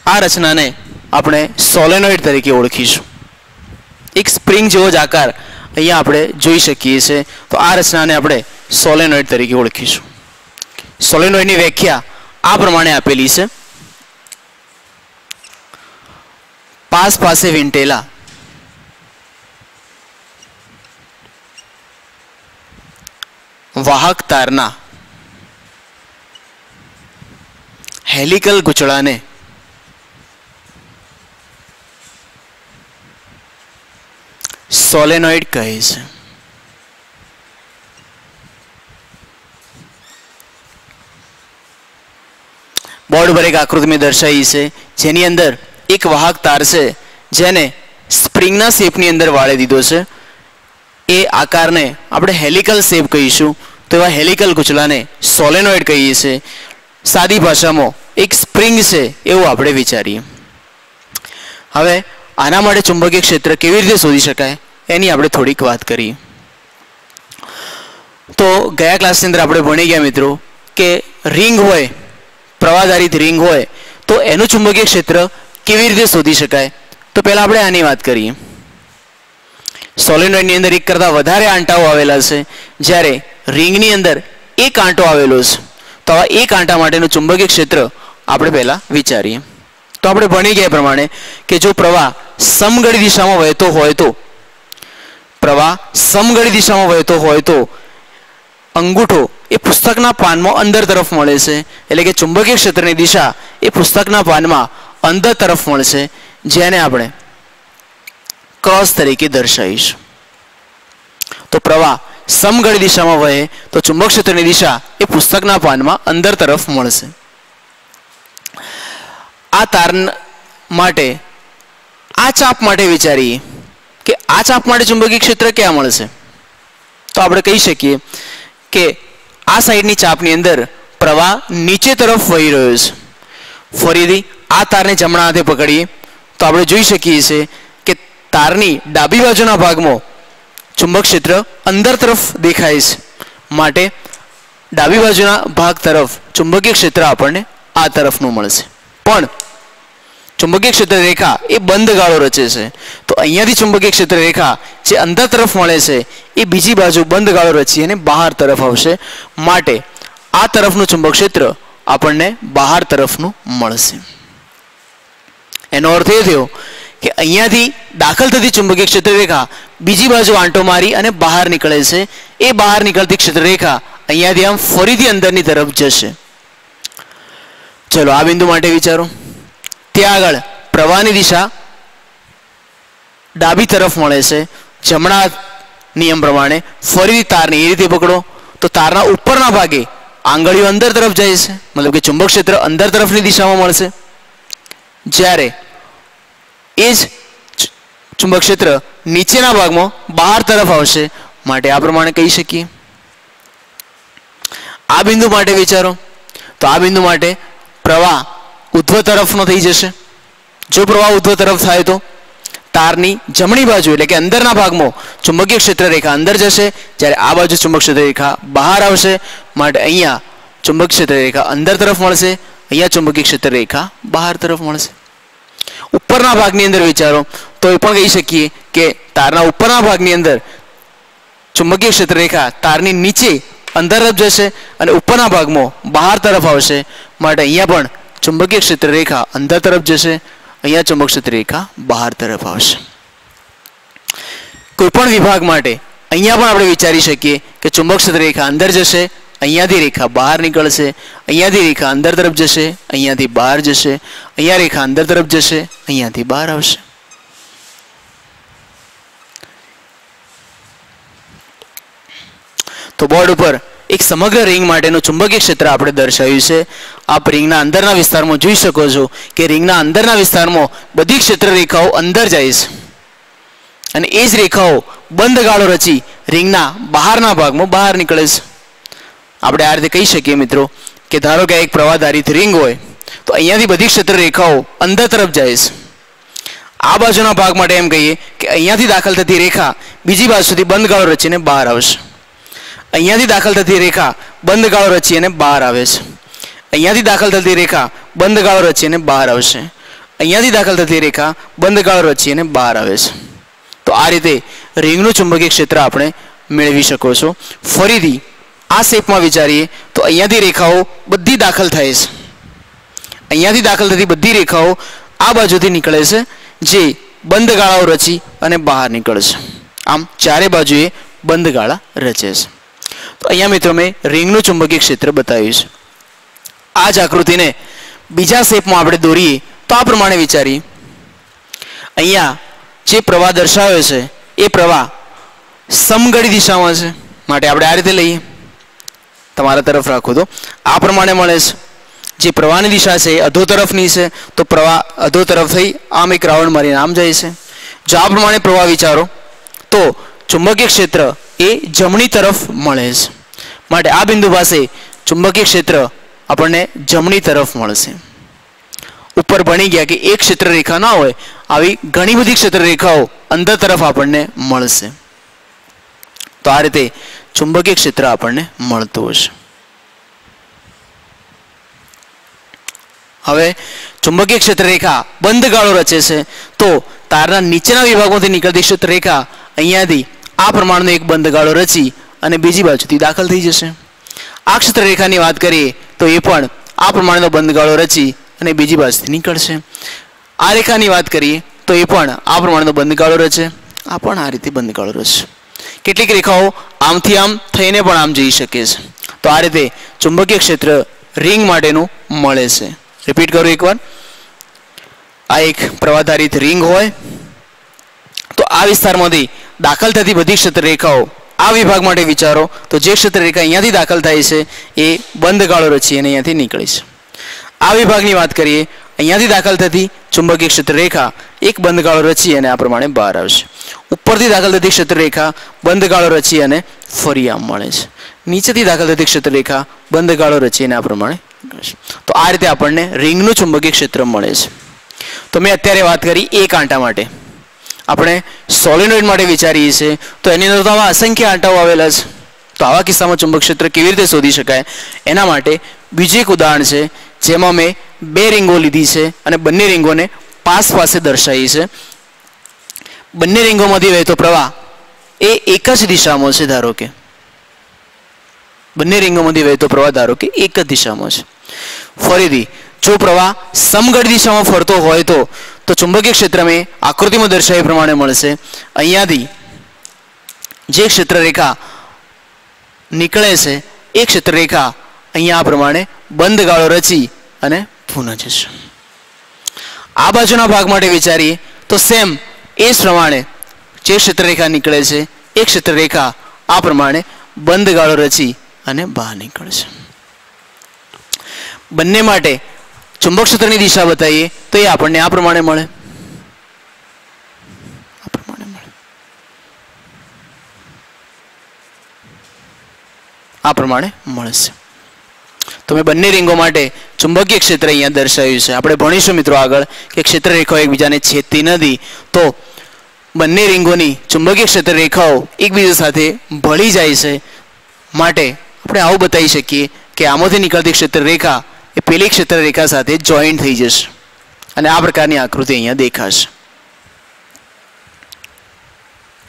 આ રચનાને આપણે સોલેનોઇડ તરીકે ઓળખીશું। એક સ્પ્રિંગ જેવો જ આકાર અહીંયા આપણે જોઈ શકીએ છીએ તો આ રચનાને આપણે સોલેનોઇડ તરીકે ઓળખીશું। સોલેનોઇડની વ્યાખ્યા આ પ્રમાણે આપેલી છે। પાસ પાસે વીંટેલા વાહક તારના हेलिकल गुचड़ाने सोलेनोइड कहे छे। बोर्ड पर एक आकृति में दर्शाई है जेनी अंदर एक वाहक तार से जेने स्प्रिंगना शेपनी अंदर वाળી દીધો છે। એ આકારને આપણે હેલિકલ શેપ કહીશું તો એવા હેલિકલ ગુચલાને સોલેનોઇડ કહીએ છીએ। सादी भाषा में एक स्प्रिंग है एवं आपणे विचारीए। हवे आना माटे चुंबकीय क्षेत्र केवी रीते शोधी शकाय एनी आपणे थोड़ीक वात करीए। तो गया क्लास अंदर आपणे भणी गया मित्रों के रिंग होय प्रवाहाधारित रिंग होय तो एनु चुंबकीय क्षेत्र केवी रीते शोधी शकाय। तो पहला आपणे आनी वात करीए। सोलेनोइड नी अंदर एक करता वधारे आंटाओ आवेला छे ज्यारे रिंग नी अंदर एक आंटो आवेलो छे तो आ एक आंटा माटेनुं चुंबकीय क्षेत्र आपणे पहला विचारीए। तो आपणे भणी गया प्रमाणे कि जो प्रवाह समगड़ी दिशामां वहेतो होय तो प्रवाह समगड़ी दिशामां वहेतो होय तो अंगूठो ए पुस्तकना पानमा अंदर तरफ मळे छे एटले के चुंबकीय क्षेत्रनी दिशा ए पुस्तकना पानमा अंदर तरफ मळशे जेने आपणे क्रॉस तरीके दर्शावीशुं। तो प्रवाह समगड़ी दिशा में वहे तो चुंबक क्षेत्र की दिशा ए पुस्तकना पान में अंदर तरफ मळशे। आ तार माटे आ चाप माटे विचारीए कि आ चाप माटे चुंबकीय क्षेत्र क्या मळशे। तो आपणे कही शकीए कि आ साइडनी चापनी अंदर प्रवाह नीचे तरफ वही रह्यो छे। फरीथी आ तारने जमणा हाथे पकड़ीए तो आपणे जोई शकीए छीए कि तारनी डाबी बाजुना भागमां चुंबक क्षेत्र अंदर तरफ देखाय छे माटे डाबी बाजुना भाग तरफ चुंबकीय क्षेत्र आपणे आ तरफनुं मळशे। पण चुंबकीय क्षेत्र रेखा ए बंध गाळो रचे छे तो अहींयाथी चुंबकीय क्षेत्र रेखा जे अंदर तरफ मळे छे ए बीजी बाजु बंध गाळो रची अने बहार तरफ आवशे माटे आ तरफनुं चुंबक क्षेत्र आपणने बहार तरफनुं मळशे। एनो अर्थ ए थयो कि अहींयाथी दाखल थती चुंबकीय क्षेत्र रेखा बीजी बाजु आंटो मारी अने बहार निकळे छे। ए बहार निकळती क्षेत्र रेखा अहींयाथी आम फरीथी अंदरनी तरफ जशे। चलो आ बिंदु माटे विचारो। त्यां आगळ प्रवाहनी दिशा डाबी तरफ मळे छे। जमणा नियम प्रमाणे फरीथी तारने ए रीते पकड़ो तो ताરના ઉપરના ભાગે આંગળીઓ અંદર તરફ જાય છે मतलब કે ચુંબક ક્ષેત્ર અંદર તરફની દિશામાં મળશે જ્યારે એ જ ચુંબક ક્ષેત્ર નીચેના ભાગમાં બહાર તરફ આવશે માટે આ પ્રમાણે કહી શકીએ। આ બિંદુ માટે વિચારો તો આ બિંદુ માટે પ્રવાહ ઉધ્વ તરફનો થઈ જશે। જો પ્રવાહ ઉધ્વ તરફ થાય તો तारनी जमणी बाजू એટલે કે અંદરના ભાગમાં ચુંબકીય ક્ષેત્ર રેખા અંદર જશે જ્યારે આ બાજુ ચુંબક ક્ષેત્ર રેખા બહાર આવશે માટે અહીંયા ચુંબક ક્ષેત્ર રેખા અંદર તરફ મળશે અહીંયા ચુંબકીય ક્ષેત્ર રેખા બહાર તરફ મળશે। ઉપરના ભાગની અંદર વિચારો તો એ પણ કહી શકીએ કે તારના ઉપરના ભાગની અંદર ચુંબકીય ક્ષેત્ર રેખા તારની નીચે અંદર તરફ જશે અને ઉપરના ભાગમાં બહાર તરફ આવશે માટે અહીંયા પણ ચુંબકીય ક્ષેત્ર રેખા અંદર તરફ જશે અહીંયા ચુંબક ક્ષેત્ર રેખા બહાર તરફ આવશે। કોઈપણ વિભાગ માટે અહીંયા પણ આપણે વિચારી શકીએ કે ચુંબક ક્ષેત્ર રેખા અંદર જશે અહીંયાથી રેખા બહાર નીકળશે અહીંયાથી રેખા અંદર તરફ જશે અહીંયાથી બહાર જશે અહીંયા રેખા અંદર તરફ જશે અહીંયાથી બહાર આવશે। તો બોર્ડ ઉપર એક સમગ્ર રિંગ માટેનું ચુંબકીય ક્ષેત્ર આપણે દર્શાવ્યું છે. આપ રિંગના અંદરના વિસ્તારમાં જોઈ શકો છો કે રિંગના અંદરના વિસ્તારમાં બધી ક્ષેત્ર રેખાઓ અંદર જાય છે અને એ જ રેખાઓ બંધ ગાળો રચી રિંગના બહારના ભાગમાં બહાર નીકળે છે. આપણે આ રીતે કહી શકીએ મિત્રો કે ધારો કે એક પ્રવાહધારિત રિંગ હોય તો અહીંયાથી બધી ક્ષેત્ર રેખાઓ અંદર તરફ જાય છે. આ બાજુના ભાગ માટે એમ કહીએ કે અહીંયાથી દાખલ થતી રેખા બીજી બાજુથી બંધ ગાળો રચીને બહાર આવશે. અહીંયાથી દાખલ થતી રેખા બંધ ગાળો રચી અને બહાર આવે છે. અહીંયાથી દાખલ થતી રેખા બંધ ગાળો રચી અને બહાર આવશે. અહીંયાથી દાખલ થતી રેખા બંધ ગાળો રચી અને બહાર આવે છે. તો આ રીતે રિંગનું ચુંબકીય ક્ષેત્ર આપણે મેળવી શકો છો. ફરીથી આ શેપમાં વિચારીએ તો અહીંયાથી રેખાઓ બધી દાખલ થાય છે. અહીંયાથી દાખલ થતી બધી રેખાઓ આ બાજુથી નીકળે છે જે બંધ ગાળાઓ રચી અને બહાર નીકળે છે. આમ ચારે બાજુએ બંધ ગાળા રચે છે. તો અહીંયા મિત્રો મેં રિંગનું ચુંબકીય ક્ષેત્ર બતાવ્યું છે. આ જ આકૃતિને બીજા શેપમાં આપણે દોરીએ તો આ પ્રમાણે વિચારીએ. અહીંયા જે પ્રવાહ દર્શાવ્યો છે એ પ્રવાહ સમઘડી દિશામાં છે માટે આપણે આ રીતે લઈએ. તમારા તરફ રાખો તો આ પ્રમાણે મળે છે. જે પ્રવાહની દિશા છે એ અધો તરફની છે તો પ્રવાહ અધો તરફ થઈ આમ એક રાઉન્ડ મારીને આમ જાય છે. જો આ પ્રમાણે પ્રવાહ વિચારો તો ચુંબકીય ક્ષેત્ર એ જમણી તરફ મળે છે માટે આ બિંદુ પાસે ચુંબકીય ક્ષેત્ર આપણને જમણી તરફ મળશે. ઉપર ભણી ગયા કે એક ક્ષેત્ર રેખા ના હોય, આવી ઘણી બધી ક્ષેત્ર રેખાઓ અંદર તરફ આપણને મળશે. તો આ રીતે ચુંબકીય ક્ષેત્ર આપણને મળતું હશે. હવે ચુંબકીય ક્ષેત્ર રેખા બંધ ગાળો રચે છે તો તારના નીચેના વિભાગમાંથી નીકળતી ક્ષેત્ર રેખા અહીંયાથી આ પ્રમાણનો એક બંધ ગાળો રચી અને બીજી બાજુથી દાખલ થઈ જશે. આ ક્ષેત્ર રેખાની વાત કરીએ તો એ પણ આ પ્રમાણનો બંધ ગાળો રચી અને બીજી બાજુથી નીકળશે. આ રેખાની વાત કરીએ તો એ પણ આ પ્રમાણનો બંધ ગાળો રચે, આ પણ આ રીતે બંધ ગાળો રચશે. કેટલીક રેખાઓ આમથી આમ થઈને પણ આમ જઈ શકે છે. તો આ રીતે ચુંબકીય ક્ષેત્ર રિંગ માટેનું મળે છે. રિપીટ કરું એકવાર. આ એક પ્રવાહધારિત રિંગ હોય તો આ વિસ્તારમાંથી દાખલ થતી બધી ક્ષેત્ર રેખાઓ આ વિભાગ માટે વિચારો તો જે ક્ષેત્ર રેખા અહીંયાથી દાખલ થાય છે એ બંધ ગાળો રચી અને અહીંયાથી નીકળે છે. આ વિભાગની વાત કરીએ, અહીંયાથી દાખલ થતી ચુંબકીય ક્ષેત્ર રેખા એક બંધ ગાળો રચી અને આ પ્રમાણે બહાર આવશે. ઉપરથી દાખલ થતી ક્ષેત્ર રેખા બંધ ગાળો રચી અને ફરી આમ મળે છે. નીચેથી દાખલ થતી ક્ષેત્ર રેખા બંધ ગાળો રચી અને આ પ્રમાણે. તો આ રીતે આપણને રિંગનું ચુંબકીય ક્ષેત્ર મળે છે. તો મેં અત્યારે વાત કરી એક આંટા માટે. આપણે સોલેનોઇડ માટે વિચારીએ છીએ તો એની અંદર તો આવા અસંખ્ય આંટાઓ આવેલા છે. તો આવા કિસ્સામાં ચુંબક ક્ષેત્ર કેવી રીતે શોધી શકાય એના માટે બીજું એક ઉદાહરણ છે જેમાં મેં બે રીંગો લીધી છે અને બંને રીંગોને પાસ પાસે દર્શાવી છે. બંને રીંગોમાંથી વહેતો પ્રવાહ એ એક જ દિશામાં છે. ધારો કે બંને રીંગોમાંથી વહેતો પ્રવાહ ધારો કે એક જ દિશામાં છે. ફરીથી જો પ્રવાહ સમઘડી દિશામાં ફરતો હોય તો ચુંબકીય ક્ષેત્ર મેં આકૃતિમાં દર્શાવ્યા પ્રમાણે મળશે. અહીંયાથી જે ક્ષેત્ર રેખા નીકળે છે એ ક્ષેત્ર રેખા અહીંયા આ પ્રમાણે બંધ ગાળો રચી અને પુનઃ જશે. આ બાજુના ભાગ માટે વિચારીએ તો સેમ એ જ પ્રમાણે જે ક્ષેત્ર રેખા નીકળે છે એ ક્ષેત્ર રેખા આ પ્રમાણે બંધ ગાળો રચી અને બહાર નીકળે છે. બંને માટે ચુંબક ક્ષેત્રની દિશા બતાવીએ તો એ આપણને આ પ્રમાણે મળે. આ પ્રમાણે મળશે. તો મેં બંને રીંગો માટે ચુંબકીય ક્ષેત્ર અહીંયા દર્શાવ્યું છે. આપણે ભણીશું મિત્રો આગળ કે ક્ષેત્ર રેખાઓ એકબીજાને છેદતી નથી તો બંને રીંગોની ચુંબકીય ક્ષેત્ર રેખાઓ એકબીજા સાથે ભળી જાય છે માટે આપણે આવું બતાવી શકીએ કે આમાંથી નીકળતી ક્ષેત્ર રેખા એ પેલી ક્ષેત્ર રેખા સાથે જોઈન્ટ થઈ જશે અને આ પ્રકારની આકૃતિ અહીંયા દેખાશે.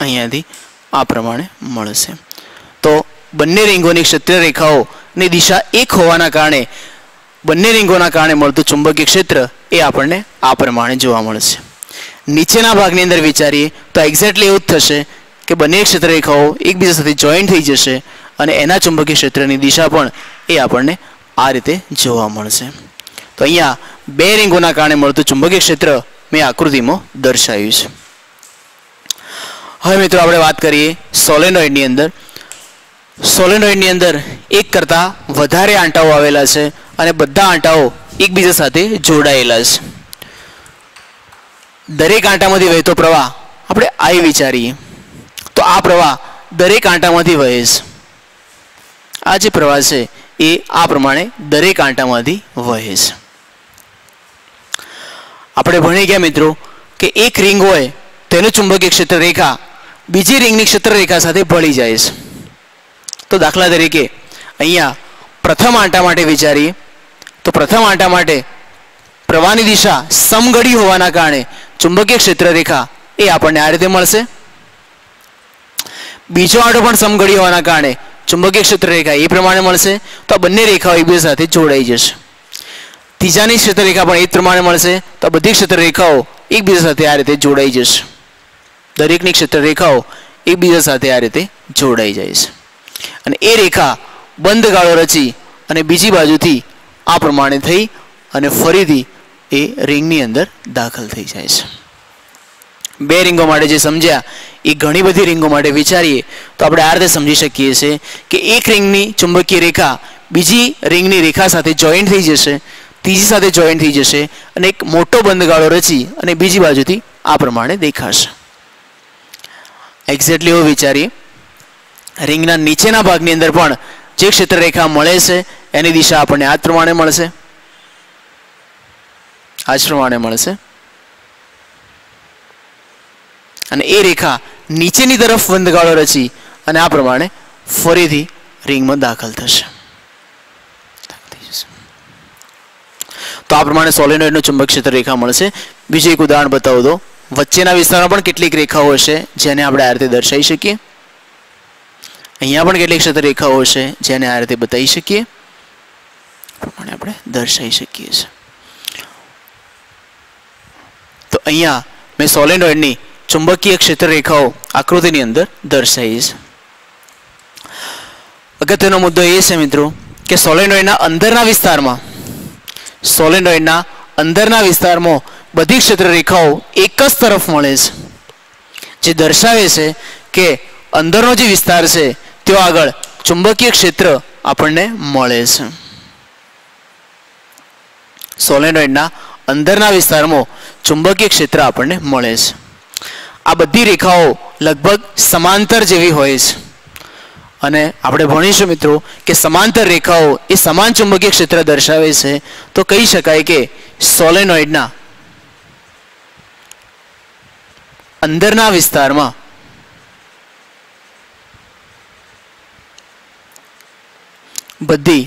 અહીંયાથી આ પ્રમાણે મળશે. તો બંને રીંગોની ક્ષેત્ર રેખાઓની દિશા એક હોવાના કારણે બંને રીંગોના કારણે મળતું ચુંબકીય ક્ષેત્ર એ આપણને આ પ્રમાણે જોવા મળશે. નીચેના ભાગની અંદર વિચારીએ તો એક્ઝેક્ટલી એવું જ થશે કે બંને ક્ષેત્ર રેખાઓ એકબીજા સાથે જોઈન્ટ થઈ જશે અને એના ચુંબકીય ક્ષેત્રની દિશા પણ એ આપણને આ રીતે જોવા મળશે. તો અહીંયા બે રીંગોના કારણે મળતું ચુંબકીય ક્ષેત્ર મેં આકૃતિમાં દર્શાવ્યું છે. હવે મિત્રો આપણે વાત કરીએ સોલેનોઇડની અંદર. સોલેનોઇડની અંદર એક કરતાં વધારે આંટાઓ આવેલા છે અને બધા આંટાઓ એકબીજા સાથે જોડાયેલા છે. દરેક આંટામાંથી વહેતો પ્રવાહ આપણે I વિચારીએ તો આ પ્રવાહ દરેક આંટામાંથી વહે છે. આ જે પ્રવાહ છે એ આ પ્રમાણે દરેક આંટામાંથી વહે છે. આપણે ભણી ગયા મિત્રો કે એક રિંગ હોય તેનું ચુંબકીય ક્ષેત્ર રેખા બીજી રિંગની ક્ષેત્ર રેખા સાથે ભળી જાય છે. તો દાખલા તરીકે અહીંયા પ્રથમ આંટા માટે વિચારીએ તો પ્રથમ આંટા માટે પ્રવાહની દિશા સમઘડી હોવાના કારણે ચુંબકીય ક્ષેત્ર રેખા એ આપણને આ રીતે મળશે. બીજો આંટો પણ સમઘડી હોવાના કારણે ચુંબકીય ક્ષેત્ર રેખા એ પ્રમાણે મળશે. તો આ બંને રેખાઓ એકબીજા સાથે જોડાઈ જશે. ત્રીજાની ક્ષેત્ર રેખા પણ એ જ પ્રમાણે મળશે. તો આ બધી ક્ષેત્ર રેખાઓ એકબીજા સાથે આ રીતે જોડાઈ જશે. દરેકની ક્ષેત્ર રેખાઓ એકબીજા સાથે આ રીતે જોડાઈ જાય છે અને એ રેખા બંધ ગાળો રચી અને બીજી બાજુથી આ પ્રમાણે થઈ અને ફરીથી એ રિંગની અંદર દાખલ થઈ જાય છે. બે રિંગો માટે જે સમજ્યા એ ઘણી બધી રિંગો માટે વિચારીએ તો આપણે આ રીતે સમજી શકીએ છીએ કે એક રિંગની ચુંબકીય રેખા બીજી રિંગની રેખા સાથે જોઈન્ટ થઈ જશે, ત્રીજી સાથે જોઈન્ટ થઈ જશે અને એક મોટો બંધ ગાળો રચી અને બીજી બાજુથી આ પ્રમાણે દેખાશે. એક્ઝેક્ટલી એવું વિચારીએ રિંગના નીચેના ભાગની અંદર પણ જે ક્ષેત્ર રેખા મળે છે એની દિશા આપણને આ જ પ્રમાણે મળશે, આ જ પ્રમાણે મળશે અને એ રેખા નીચેની તરફ બંધગાળો રચી અને આ પ્રમાણે ફરીથી રિંગમાં દાખલ થશે. તો આ પ્રમાણે સોલેનોઇડનું ચુંબક ક્ષેત્ર રેખા મળશે. બીજું એક ઉદાહરણ બતાવું તો વચ્ચેના વિસ્તારમાં પણ કેટલીક રેખાઓ હશે જેને આપણે આ રીતે દર્શાવી શકીએ. અહીંયા પણ કેટલીક ક્ષેત્ર રેખાઓ હશે જેને આ રીતે બતાવી શકીએ, પ્રમાણે આપણે દર્શાવી શકીએ છીએ. તો અહીંયા મેં સોલેનોઇડની ચુંબકીય ક્ષેત્ર રેખાઓ આકૃતિની અંદર દર્શાવી છે. અગત્યનો મુદ્દો એ છે મિત્રો કે સોલેનોઇડના અંદરના વિસ્તારમાં બધી ક્ષેત્ર રેખાઓ એક જ તરફ મળે છે, જે દર્શાવે છે કે અંદરનો જે વિસ્તાર છે ત્યાં આગળ ચુંબકીય ક્ષેત્ર આપણને મળે છે. સોલેનોઇડના અંદરના વિસ્તારમાં ચુંબકીય ક્ષેત્ર આપણને મળે છે. આ બધી રેખાઓ લગભગ સમાંતર જેવી હોય છે અને આપણે ભણીશું મિત્રો કે સમાંતર રેખાઓ એ સમાન ચુંબકીય ક્ષેત્ર દર્શાવે છે. તો કહી શકાય કે સોલેનોઇડના અંદરના વિસ્તારમાં બધી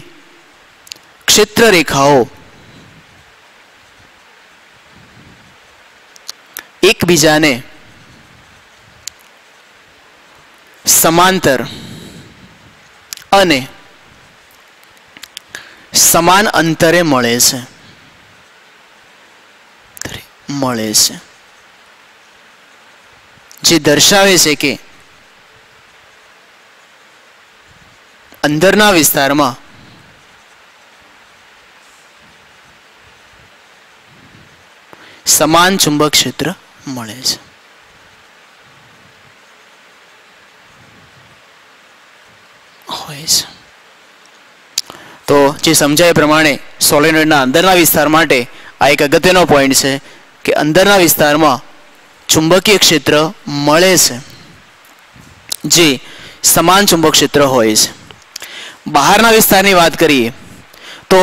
ક્ષેત્ર રેખાઓ એકબીજાને સમાંતર અને સમાન અંતરે મળે છે. જે દર્શાવે છે કે અંદરના વિસ્તારમાં સમાન ચુંબક ક્ષેત્ર મળે છે. તો જે સમજાય પ્રમાણે સોલેનોઇડના અંદરના વિસ્તાર માટે આ એક અગત્યનો પોઈન્ટ છે કે અંદરના વિસ્તારમાં ચુંબકીય ક્ષેત્ર મળે છે જે સમાન ચુંબક ક્ષેત્ર હોય છે. બહારના વિસ્તારની વાત કરીએ તો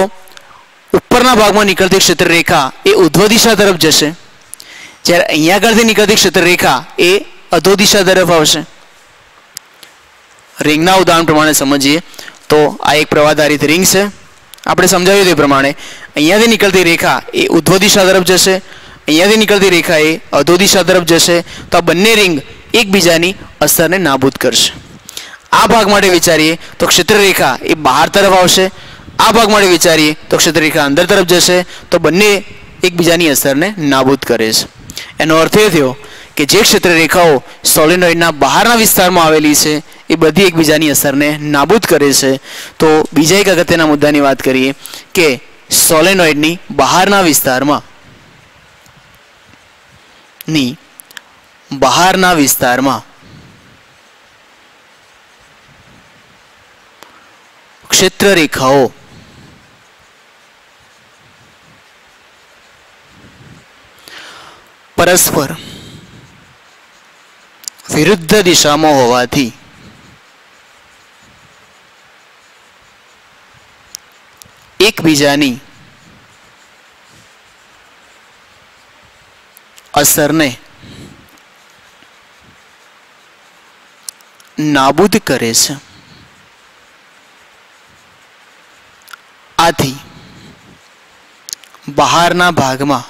ઉપરના ભાગમાં નીકળતી ક્ષેત્ર રેખા એ ઉધ્વ દિશા તરફ જશે, જ્યારે અહીંયા આગળથી નીકળતી ક્ષેત્ર રેખા એ અધો દિશા તરફ આવશે. રિંગના ઉદાહરણ પ્રમાણે સમજીએ તો આ એક પ્રવાહધારિત રિંગ છે. આપણે સમજાવ્યું તે પ્રમાણે અહીંયાથી નીકળતી રેખા એ ઉધ્વ દિશા તરફ જશે, અહીંયાથી નીકળતી રેખા એ અધો દિશા તરફ જશે. તો આ બંને રિંગ એકબીજાની અસરને નાબૂદ કરશે. આ ભાગ માટે વિચારીએ તો ક્ષેત્ર રેખા એ બહાર તરફ આવશે, આ ભાગ માટે વિચારીએ તો ક્ષેત્ર રેખા અંદર તરફ જશે. તો બંને એકબીજાની અસરને નાબૂદ કરે છે. એનો અર્થ એ થયો કે જે ક્ષેત્ર રેખાઓ સોલેનોઇડના બહારના વિસ્તારમાં આવેલી છે એ બધી એકબીજાની અસરને નાબૂદ કરે છે. તો બીજા એક અગત્યના મુદ્દાની વાત કરીએ કે સોલેનોઇડની બહારના વિસ્તારમાં ક્ષેત્ર રેખાઓ પરસ્પર વિરુદ્ધ દિશામાં હોવાથી એકબીજાની અસરને નાબૂદ કરે છે. આથી બહારના ભાગમાં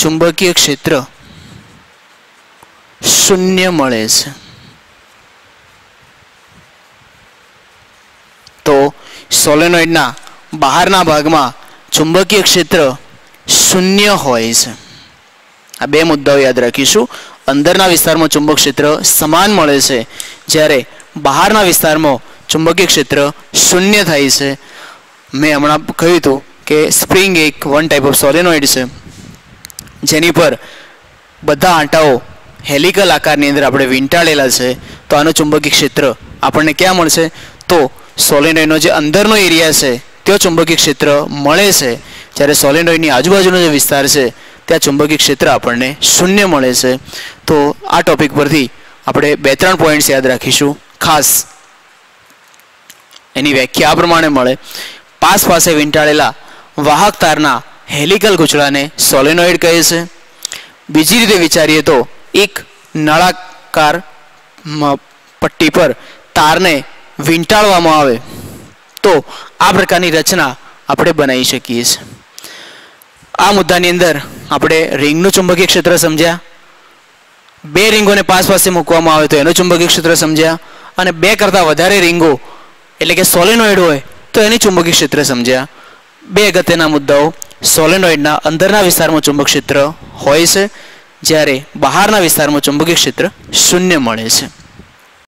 ચુંબકીય ક્ષેત્ર શૂન્ય મળે છે. તો સોલેનોઇડના બહારના ભાગમાં ચુંબકીય ક્ષેત્ર શૂન્ય હોય છે. આ બે મુદ્દાઓ યાદ રાખીશું. અંદરના વિસ્તારમાં ચુંબક ક્ષેત્ર સમાન મળે છે, જ્યારે બહારના વિસ્તારમાં ચુંબકીય ક્ષેત્ર શૂન્ય થાય છે. મેં હમણાં કહ્યું હતું કે સ્પ્રિંગ એક વન ટાઈપ ઓફ સોલેનોઇડ છે, જેની પર બધા આંટાઓ હેલિકલ આકારની અંદર આપણે વીંટાળેલા છે. તો આનું ચુંબકીય ક્ષેત્ર આપણને ક્યાં મળશે? તો સોલેનોઇડનો જે અંદરનો એરિયા છે ત્યાં ચુંબકીય ક્ષેત્ર મળે છે, જ્યારે સોલેનોઇડની આજુબાજુનો જે વિસ્તાર છે ત્યાં ચુંબકીય ક્ષેત્ર આપણને શૂન્ય મળે છે. તો આ ટોપિક પરથી આપણે 2-3 પોઈન્ટ્સ યાદ રાખીશું. ખાસ એની વ્યાખ્યા આ પ્રમાણે મળે: પાસ પાસે વીંટાળેલા વાહક તારના હેલિકલ ગૂંચળાને સોલેનોઇડ કહે છે. બીજી રીતે વિચારીએ તો એક નળાકાર પટ્ટી પર તારને વીંટાળવામાં આવે તો આ પ્રકારની રચના આપણે બનાવી શકીએ છીએ. આ મુદ્દાની અંદર આપણે રિંગનું ચુંબકીય ક્ષેત્ર સમજ્યા, 2 રીંગોને પાસ પાસે મૂકવામાં આવે તો એનું ચુંબકીય ક્ષેત્ર સમજ્યા, અને 2 કરતાં વધારે રીંગો એટલે કે સોલેનોઇડ હોય તો એની ચુંબકીય ક્ષેત્ર સમજ્યા. 2 અગત્યના મુદ્દાઓ: સોલેનોઇડના અંદરના વિસ્તારમાં ચુંબક ક્ષેત્ર હોય છે, જ્યારે બહારના વિસ્તારમાં ચુંબકીય ક્ષેત્ર શૂન્ય મળે છે.